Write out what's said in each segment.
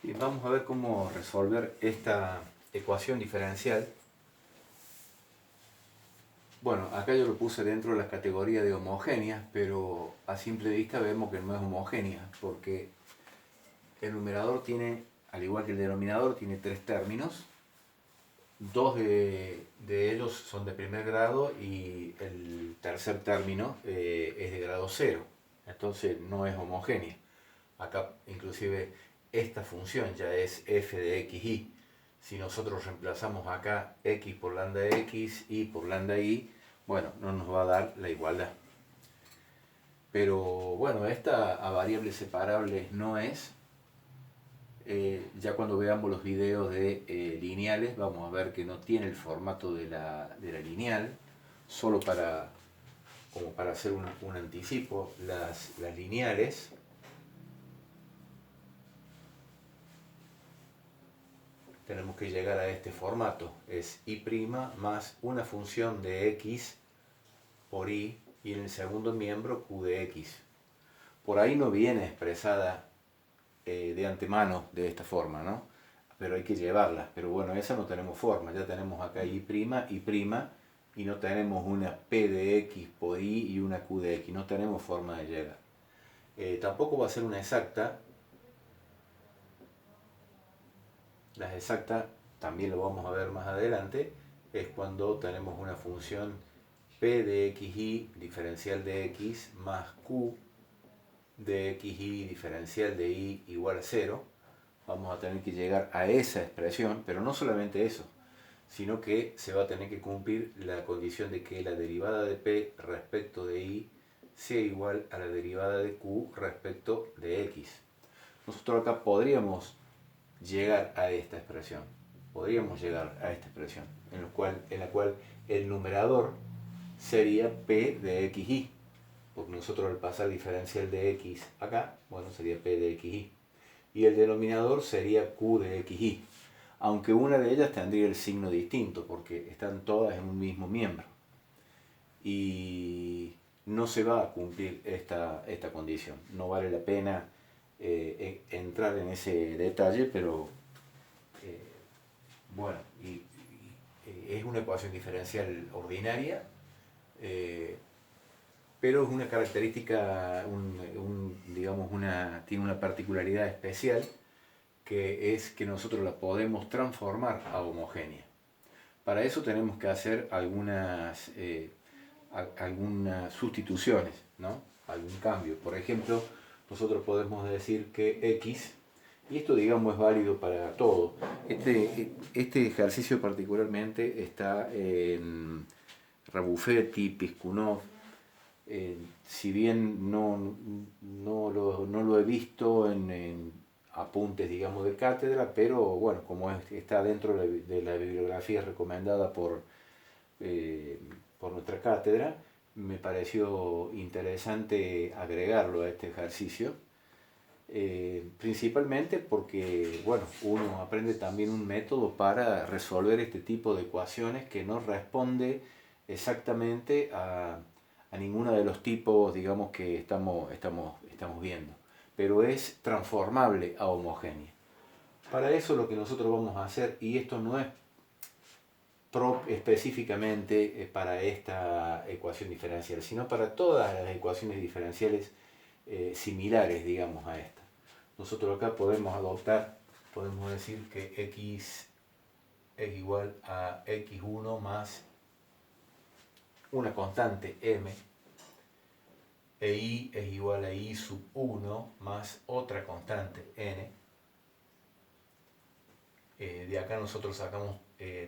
Y vamos a ver cómo resolver esta ecuación diferencial. Bueno, acá yo lo puse dentro de la categoría de homogéneas, pero a simple vista vemos que no es homogénea, porque el numerador tiene, al igual que el denominador, tiene tres términos. Dos de ellos son de primer grado y el tercer término es de grado cero. Entonces no es homogénea. Acá inclusive esta función ya es f de xy. Si nosotros reemplazamos acá x por lambda x, y por lambda y, bueno, no nos va a dar la igualdad. Pero bueno, esta a variables separables no es. Ya cuando veamos los videos de lineales vamos a ver que no tiene el formato de la lineal. Solo como para hacer un anticipo, las lineales tenemos que llegar a este formato. Es y' más una función de x por y en el segundo miembro q de x. Por ahí no viene expresada de antemano de esta forma, ¿no? Pero hay que llevarla. Pero bueno, esa no tenemos forma. Ya tenemos acá y' y no tenemos una p de x por y y una q de x. No tenemos forma de llegar. Tampoco va a ser una exacta. Las exactas, también lo vamos a ver más adelante, es cuando tenemos una función p de xy diferencial de x más q de xy diferencial de y igual a 0. Vamos a tener que llegar a esa expresión, pero no solamente eso, sino que se va a tener que cumplir la condición de que la derivada de p respecto de y sea igual a la derivada de q respecto de x. Nosotros acá podríamos llegar a esta expresión. Podríamos llegar a esta expresión, en la cual el numerador sería p de xy, porque nosotros al pasar diferencial de x acá, bueno, sería p de xy. Y el denominador sería q de xy, aunque una de ellas tendría el signo distinto, porque están todas en un mismo miembro. Y no se va a cumplir esta condición. No vale la pena entrar en ese detalle, pero bueno, es una ecuación diferencial ordinaria, pero es una característica, digamos, tiene una particularidad especial, que es que nosotros la podemos transformar a homogénea. Para eso tenemos que hacer algunas sustituciones, ¿no? Algún cambio. Por ejemplo, nosotros podemos decir que x, y esto digamos es válido para todo. Este ejercicio particularmente está en Rabuffetti, Piskunov. Si bien no lo he visto en apuntes, digamos, de cátedra, pero bueno, como está dentro de la bibliografía recomendada por nuestra cátedra, me pareció interesante agregarlo a este ejercicio, principalmente porque, bueno, uno aprende también un método para resolver este tipo de ecuaciones que no responde exactamente a ninguno de los tipos, digamos, que estamos viendo, pero es transformable a homogénea. Para eso lo que nosotros vamos a hacer, y esto no es específicamente para esta ecuación diferencial, sino para todas las ecuaciones diferenciales similares, digamos, a esta. Nosotros acá podemos decir que x es igual a x1 más una constante m, e y es igual a y sub 1 más otra constante n. De acá nosotros sacamos,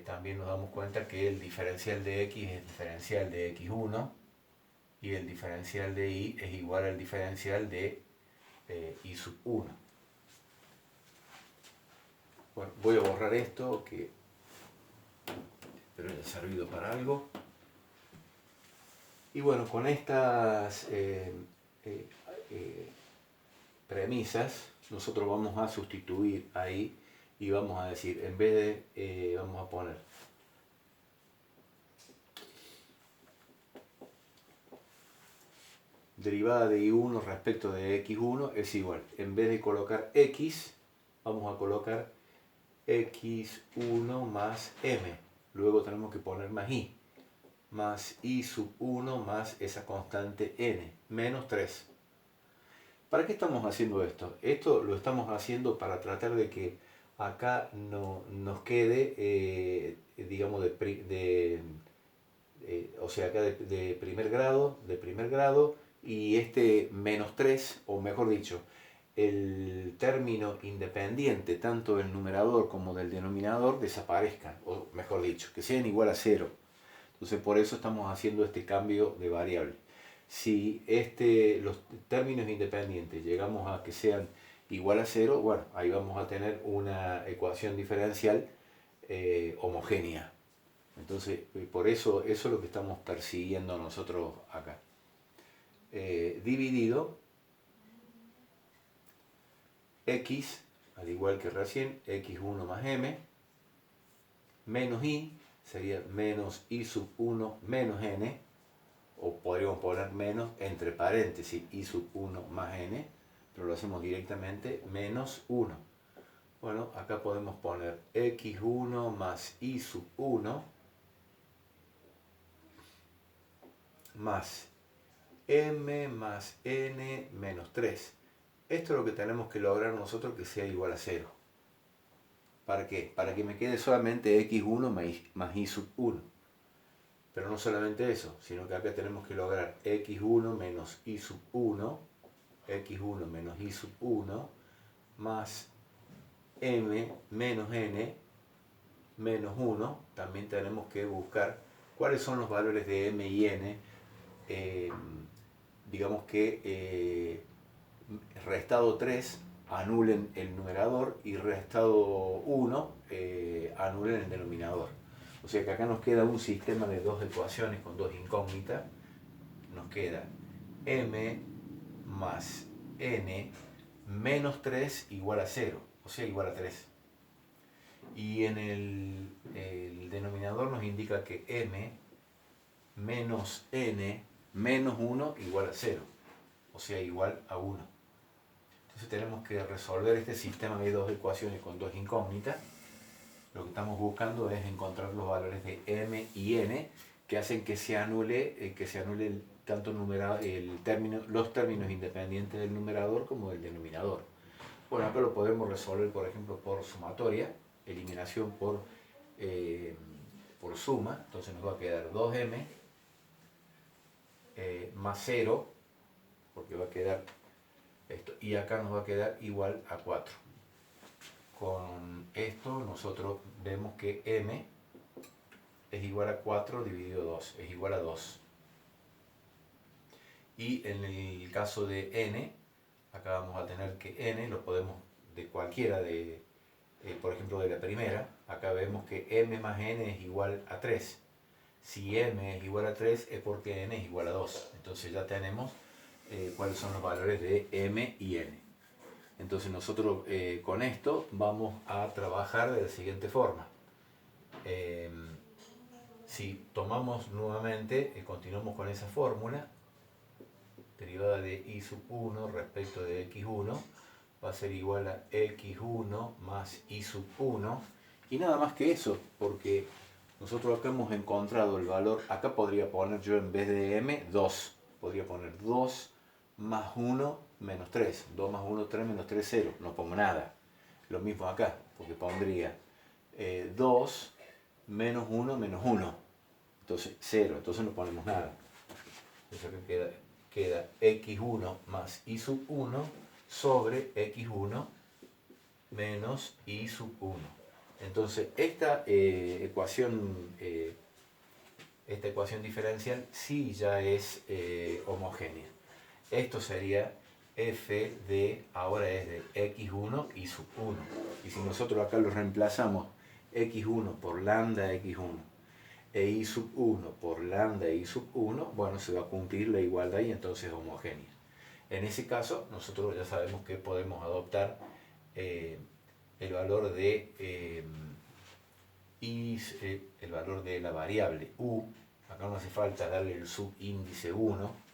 también nos damos cuenta que el diferencial de x es el diferencial de x1 y el diferencial de y es igual al diferencial de y sub 1. Bueno, voy a borrar esto, que espero haya servido para algo. Y bueno, con estas premisas, nosotros vamos a sustituir ahí y vamos a decir, en vez de, vamos a poner derivada de y1 respecto de x1 es igual, en vez de colocar x, vamos a colocar x1 más m. Luego tenemos que poner más i sub 1 más esa constante n, menos 3. ¿Para qué estamos haciendo esto? Esto lo estamos haciendo para tratar de que acá no nos quede, digamos, o sea, acá de primer grado, y este menos 3, o mejor dicho, el término independiente, tanto del numerador como del denominador, desaparezcan, o mejor dicho, que sean igual a 0. Entonces por eso estamos haciendo este cambio de variable. Si los términos independientes llegamos a que sean igual a 0, bueno, ahí vamos a tener una ecuación diferencial homogénea. Entonces, por eso es lo que estamos persiguiendo nosotros acá. Dividido x, al igual que recién, x1 más m, menos i, sería menos i sub 1 menos n, o podríamos poner menos entre paréntesis i sub 1 más n, pero lo hacemos directamente menos 1. Bueno, acá podemos poner x1 más i sub 1 más m más n menos 3. Esto es lo que tenemos que lograr nosotros, que sea igual a 0. ¿Para qué? Para que me quede solamente x1 más i sub 1. Pero no solamente eso, sino que acá tenemos que lograr x1 menos i sub 1, x1 menos i sub 1, más m menos n menos 1. También tenemos que buscar cuáles son los valores de m y n. Digamos que restado 3 anulen el numerador y restado 1 anulen el denominador. O sea que acá nos queda un sistema de dos ecuaciones con dos incógnitas. Nos queda m más n menos 3 igual a 0, o sea igual a 3. Y en el denominador nos indica que m menos n menos 1 igual a 0, o sea igual a 1. Entonces tenemos que resolver este sistema de dos ecuaciones con dos incógnitas. Lo que estamos buscando es encontrar los valores de m y n que hacen que se anule tanto los términos independientes del numerador como del denominador. Bueno, acá lo podemos resolver, por ejemplo, por sumatoria, eliminación por suma. Entonces nos va a quedar 2m más 0, porque va a quedar esto, y acá nos va a quedar igual a 4. Con esto nosotros vemos que m es igual a 4 dividido 2, es igual a 2. Y en el caso de n, acá vamos a tener que n lo podemos de cualquiera por ejemplo de la primera. Acá vemos que m más n es igual a 3. Si m es igual a 3 es porque n es igual a 2. Entonces ya tenemos cuáles son los valores de m y n. Entonces nosotros con esto vamos a trabajar de la siguiente forma. Si tomamos nuevamente, continuamos con esa fórmula, derivada de i sub 1 respecto de x1, va a ser igual a x1 más i sub 1, y nada más que eso, porque nosotros acá hemos encontrado el valor. Acá podría poner yo, en vez de m, 2, podría poner 2 más 1 menos 3, 2 más 1, 3 menos 3, 0, no pongo nada. Lo mismo acá, porque pondría 2 menos 1 menos 1, entonces 0, entonces no ponemos nada. Entonces acá queda x1 más i sub 1 sobre x1 menos i sub 1. Entonces esta ecuación diferencial sí ya es homogénea. Esto sería f de, ahora es de x1 i sub 1. Y si nosotros acá lo reemplazamos x1 por lambda x1 e i sub 1 por lambda i sub 1, bueno, se va a cumplir la igualdad y entonces es homogénea. En ese caso, nosotros ya sabemos que podemos adoptar el valor de el valor de la variable u. Acá no hace falta darle el subíndice 1.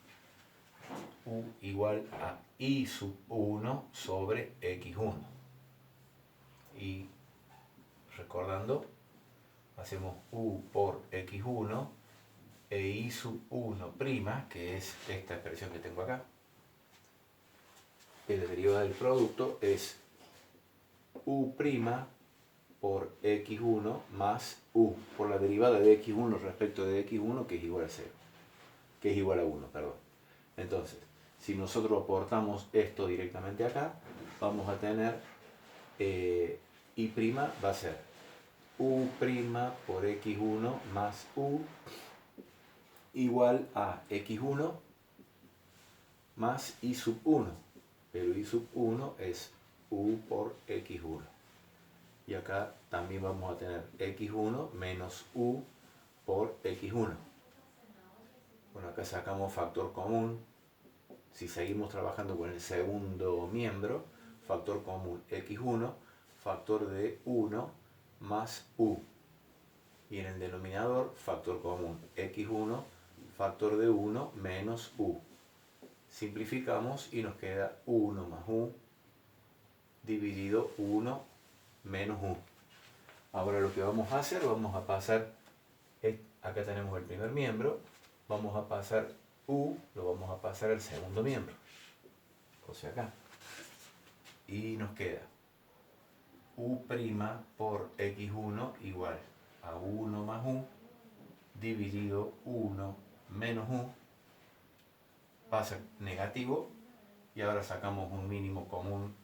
U igual a i sub 1 sobre x1. Y recordando, hacemos u por x1 e i sub 1', que es esta expresión que tengo acá. La derivada del producto es u' por x1 más u, por la derivada de x1 respecto de x1, que es igual a 0, que es igual a 1, perdón. Entonces, si nosotros aportamos esto directamente acá, vamos a tener i' va a ser u' por x1 más u igual a x1 más i sub 1, pero i sub 1 es u por x1. Y acá también vamos a tener x1 menos u por x1. Bueno, acá sacamos factor común. Si seguimos trabajando con el segundo miembro, factor común x1, factor de 1 más u. Y en el denominador, factor común x1, factor de 1 menos u. Simplificamos y nos queda 1 más u dividido 1 menos u. Ahora lo que vamos a hacer, vamos a pasar, acá tenemos el primer miembro, vamos a pasar u, lo vamos a pasar al segundo miembro, o sea acá. Y nos queda u' por x1 igual a 1 más u dividido 1 menos u, pasa negativo y ahora sacamos un mínimo común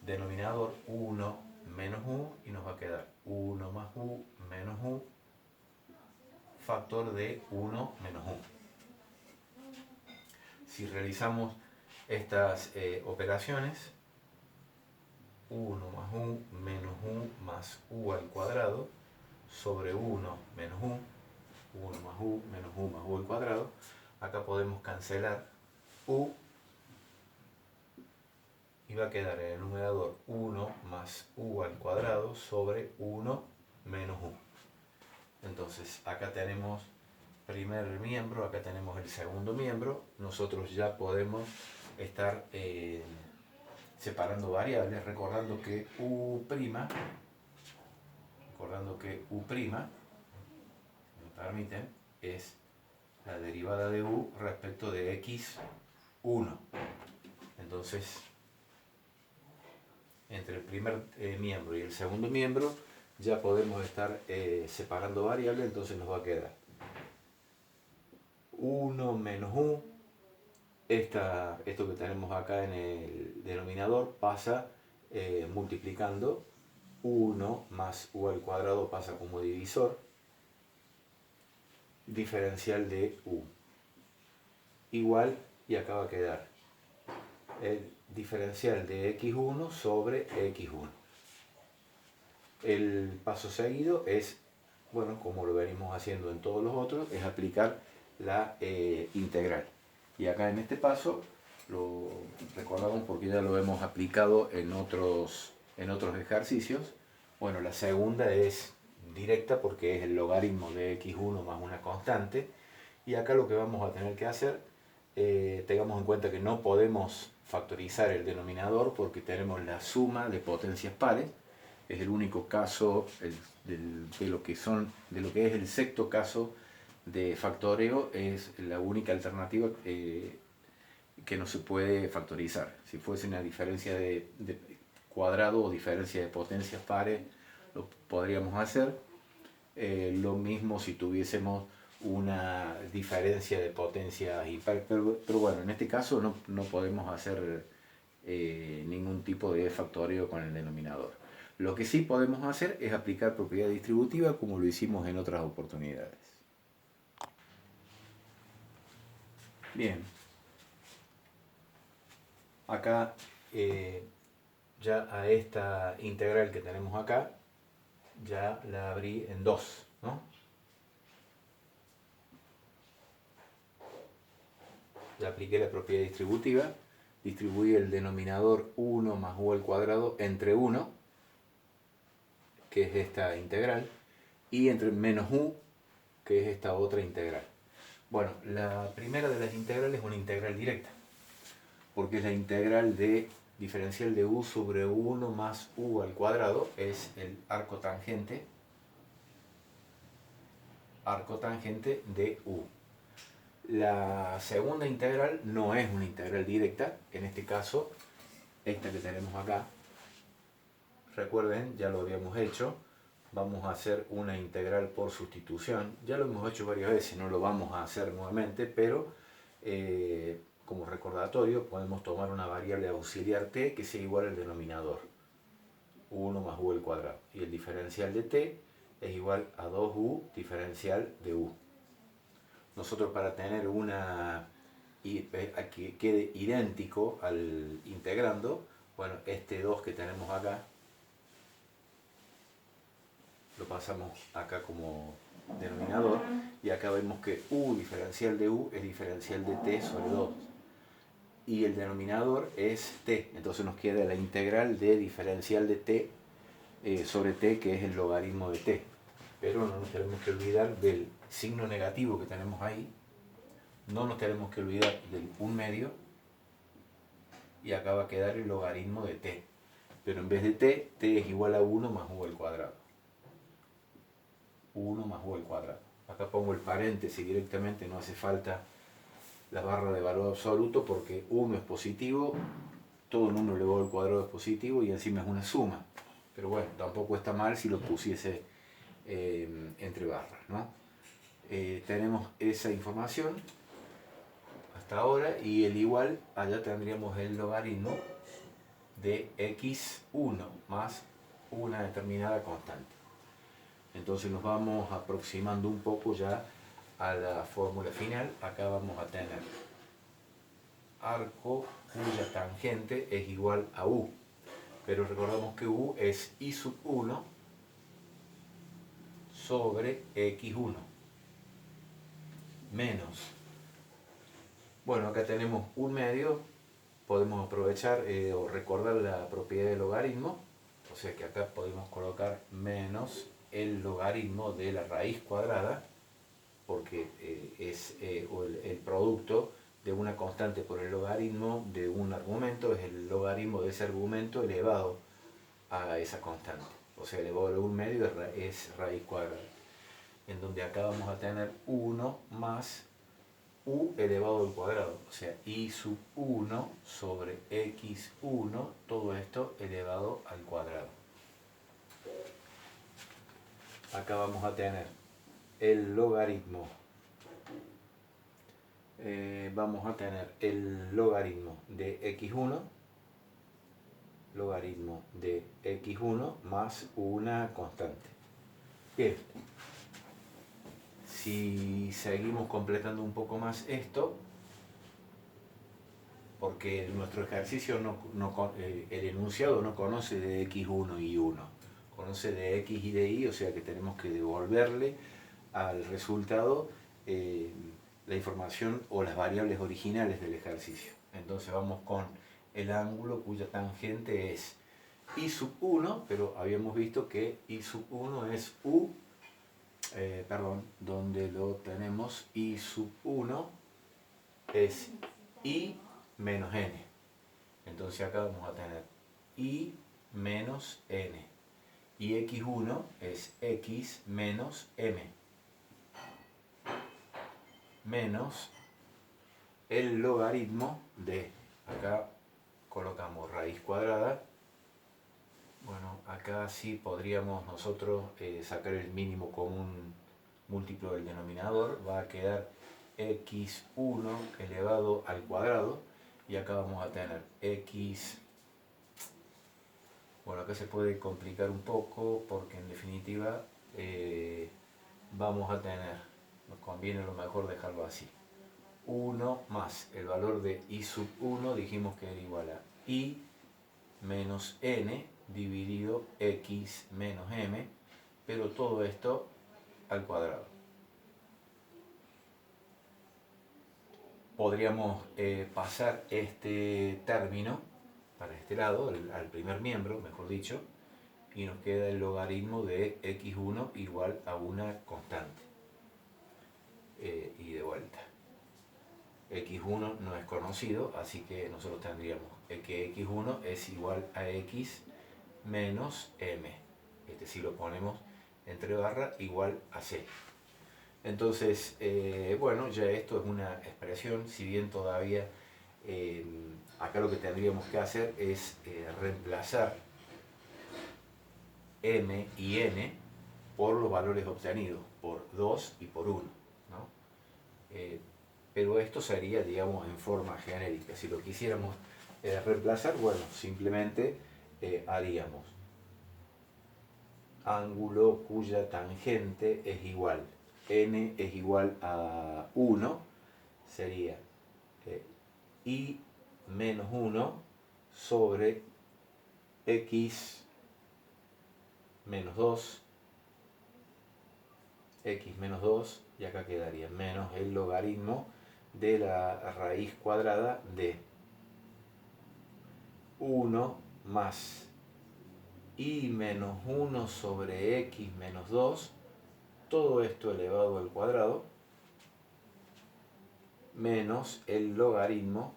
denominador, 1 menos u, y nos va a quedar 1 más u menos u, factor de 1 menos u. Si realizamos estas operaciones, 1 más u menos u más u al cuadrado sobre 1 menos u, 1 más u menos u más u al cuadrado, acá podemos cancelar u y va a quedar en el numerador 1 más u al cuadrado sobre 1 menos u. Entonces acá tenemos primer miembro, acá tenemos el segundo miembro. Nosotros ya podemos estar separando variables, recordando que u', si me permiten, es la derivada de u respecto de x1. Entonces, entre el primer miembro y el segundo miembro ya podemos estar separando variables, entonces nos va a quedar 1 menos u, esto que tenemos acá en el denominador pasa multiplicando, 1 más u al cuadrado pasa como divisor, diferencial de u, igual, y acá va a quedar el diferencial de x1 sobre x1. El paso seguido es, bueno, como lo venimos haciendo en todos los otros, es aplicar la integral. Y acá en este paso lo recordamos porque ya lo hemos aplicado en otros ejercicios. Bueno, la segunda es directa porque es el logaritmo de x1 más una constante. Y acá lo que vamos a tener que hacer, tengamos en cuenta que no podemos factorizar el denominador porque tenemos la suma de potencias pares. Es el único caso de lo que es el sexto caso de factoreo, es la única alternativa que no se puede factorizar. Si fuese una diferencia de cuadrado o diferencia de potencias pares, lo podríamos hacer. Lo mismo si tuviésemos una diferencia de potencias impares, pero bueno, en este caso no podemos hacer ningún tipo de factoreo con el denominador. Lo que sí podemos hacer es aplicar propiedad distributiva como lo hicimos en otras oportunidades. Bien. Acá ya a esta integral que tenemos acá, ya la abrí en 2, ¿no? Ya apliqué la propiedad distributiva, distribuí el denominador 1 más u al cuadrado entre 1, que es esta integral, y entre menos u, que es esta otra integral. Bueno, la primera de las integrales es una integral directa, porque es la integral de diferencial de u sobre 1 más u al cuadrado es el arco tangente de u. La segunda integral no es una integral directa, en este caso, esta que tenemos acá. Recuerden, ya lo habíamos hecho, vamos a hacer una integral por sustitución. Ya lo hemos hecho varias veces, no lo vamos a hacer nuevamente, pero como recordatorio podemos tomar una variable auxiliar t que sea igual al denominador, 1 más u al cuadrado. Y el diferencial de t es igual a 2u diferencial de u. Nosotros, para tener que quede idéntico al integrando, bueno, este 2 que tenemos acá, lo pasamos acá como denominador, y acá vemos que u diferencial de u es diferencial de t sobre 2. Y el denominador es t, entonces nos queda la integral de diferencial de t sobre t, que es el logaritmo de t. Pero no nos tenemos que olvidar del signo negativo que tenemos ahí, no nos tenemos que olvidar del 1/2, y acá va a quedar el logaritmo de t. Pero en vez de t es igual a 1 más u al cuadrado. 1 más u al cuadrado. Acá pongo el paréntesis directamente, no hace falta la barra de valor absoluto, porque 1 es positivo, todo en 1 elevado al cuadrado es positivo y encima es una suma. Pero bueno, tampoco está mal si lo pusiese entre barras, ¿no? Tenemos esa información hasta ahora, y el igual, allá tendríamos el logaritmo de x1 más una determinada constante. Entonces nos vamos aproximando un poco ya a la fórmula final. Acá vamos a tener arco cuya tangente es igual a u, pero recordamos que u es i sub 1 sobre x1 menos, bueno, acá tenemos 1/2, podemos aprovechar o recordar la propiedad del logaritmo, o sea que acá podemos colocar menos el logaritmo de la raíz cuadrada, porque es el producto de una constante por el logaritmo de un argumento, es el logaritmo de ese argumento elevado a esa constante, o sea, elevado a 1/2 es raíz cuadrada, en donde acá vamos a tener 1 más u elevado al cuadrado, o sea, i sub 1 sobre x1, todo esto elevado al cuadrado. Acá vamos a tener el logaritmo, de x1 más una constante. Bien, si seguimos completando un poco más esto, porque nuestro ejercicio el enunciado no conoce de x1 y 1, conoce de x y de y, o sea que tenemos que devolverle al resultado la información o las variables originales del ejercicio. Entonces vamos con el ángulo cuya tangente es i sub 1, pero habíamos visto que i sub 1 es donde lo tenemos, i sub 1 es i menos n. Entonces acá vamos a tener i menos n. Y x1 es x menos m. Menos el logaritmo de, acá colocamos raíz cuadrada. Bueno, acá sí podríamos nosotros sacar el mínimo común múltiplo del denominador. Va a quedar x1 elevado al cuadrado. Y acá vamos a tener x... Bueno, acá se puede complicar un poco porque en definitiva vamos a tener, nos conviene a lo mejor dejarlo así. 1 más el valor de i sub 1, dijimos que era igual a i menos n dividido x menos m, pero todo esto al cuadrado. Podríamos pasar este término para este lado, al primer miembro, mejor dicho, y nos queda el logaritmo de x1 igual a una constante. Y de vuelta. x1 no es conocido, así que nosotros tendríamos que x1 es igual a x menos m. Si lo ponemos entre barra igual a c. Entonces, bueno, ya esto es una expresión, si bien todavía acá lo que tendríamos que hacer es reemplazar m y n por los valores obtenidos, por 2 y por 1, ¿no? Pero esto sería, digamos, en forma genérica. Si lo quisiéramos reemplazar, bueno, simplemente haríamos ángulo cuya tangente es igual, n es igual a 1, sería y menos 1 sobre x menos 2, x menos 2, y acá quedaría menos el logaritmo de la raíz cuadrada de 1 más y menos 1 sobre x menos 2, todo esto elevado al cuadrado, menos el logaritmo,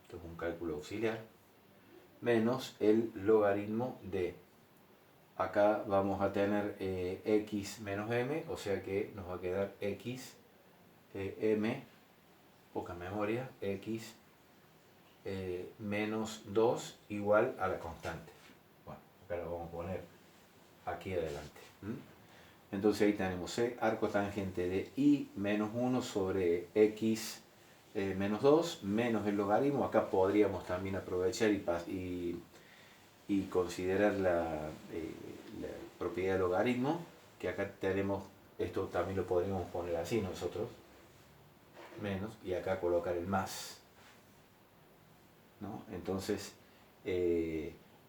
esto es un cálculo auxiliar, menos el logaritmo de, acá vamos a tener x menos m, o sea que nos va a quedar x m, poca memoria, x menos 2 igual a la constante. Bueno, acá lo vamos a poner aquí adelante. Entonces ahí tenemos arco tangente de y menos 1 sobre x menos 2 menos el logaritmo. Acá podríamos también aprovechar y considerar la propiedad de logaritmo, que acá tenemos, esto también lo podríamos poner así nosotros, menos, y acá colocar el más, ¿no? Entonces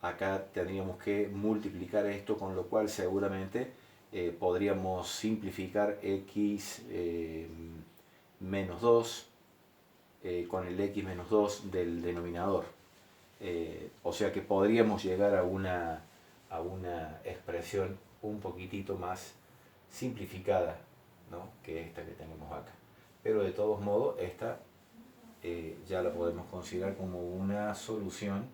acá tendríamos que multiplicar esto, con lo cual seguramente podríamos simplificar x menos 2 con el x menos 2 del denominador. O sea que podríamos llegar a una expresión un poquitito más simplificada, ¿no?, que esta que tenemos acá. Pero de todos modos, esta ya la podemos considerar como una solución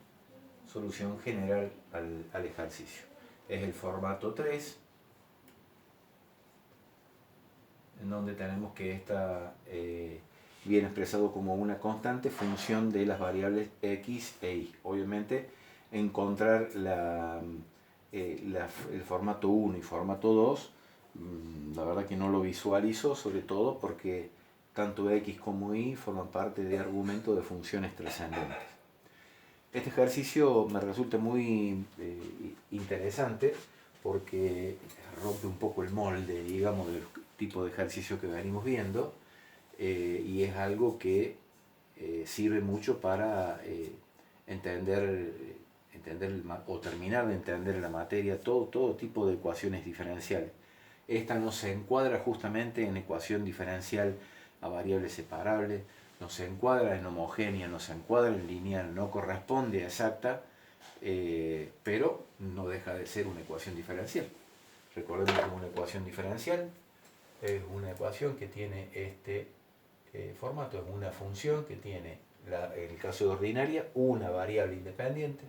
general al ejercicio. Es el formato 3, en donde tenemos que esta viene expresado como una constante función de las variables x e y. Obviamente, encontrar el formato 1 y formato 2, la verdad que no lo visualizo, sobre todo porque tanto x como y forman parte de argumentos de funciones trascendentes. Este ejercicio me resulta muy interesante porque rompe un poco el molde, digamos, del tipo de ejercicio que venimos viendo, y es algo que sirve mucho para entender o terminar de entender la materia, todo tipo de ecuaciones diferenciales. Esta no se encuadra justamente en ecuación diferencial a variables separables, no se encuadra en homogénea, no se encuadra en lineal, no corresponde a exacta, pero no deja de ser una ecuación diferencial. Recordemos que una ecuación diferencial es una ecuación que tiene este formato, es una función que tiene, en el caso de ordinaria, una variable independiente,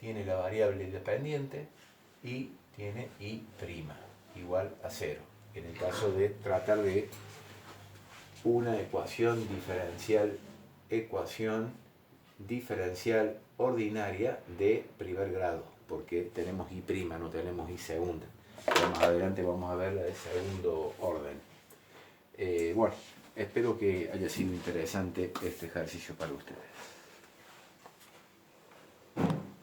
tiene la variable independiente y tiene y' igual a 0. En el caso de tratar de una ecuación diferencial ordinaria de primer grado, porque tenemos y', no tenemos y segunda. Pero más adelante vamos a ver la de segundo orden. Bueno, espero que haya sido interesante este ejercicio para ustedes.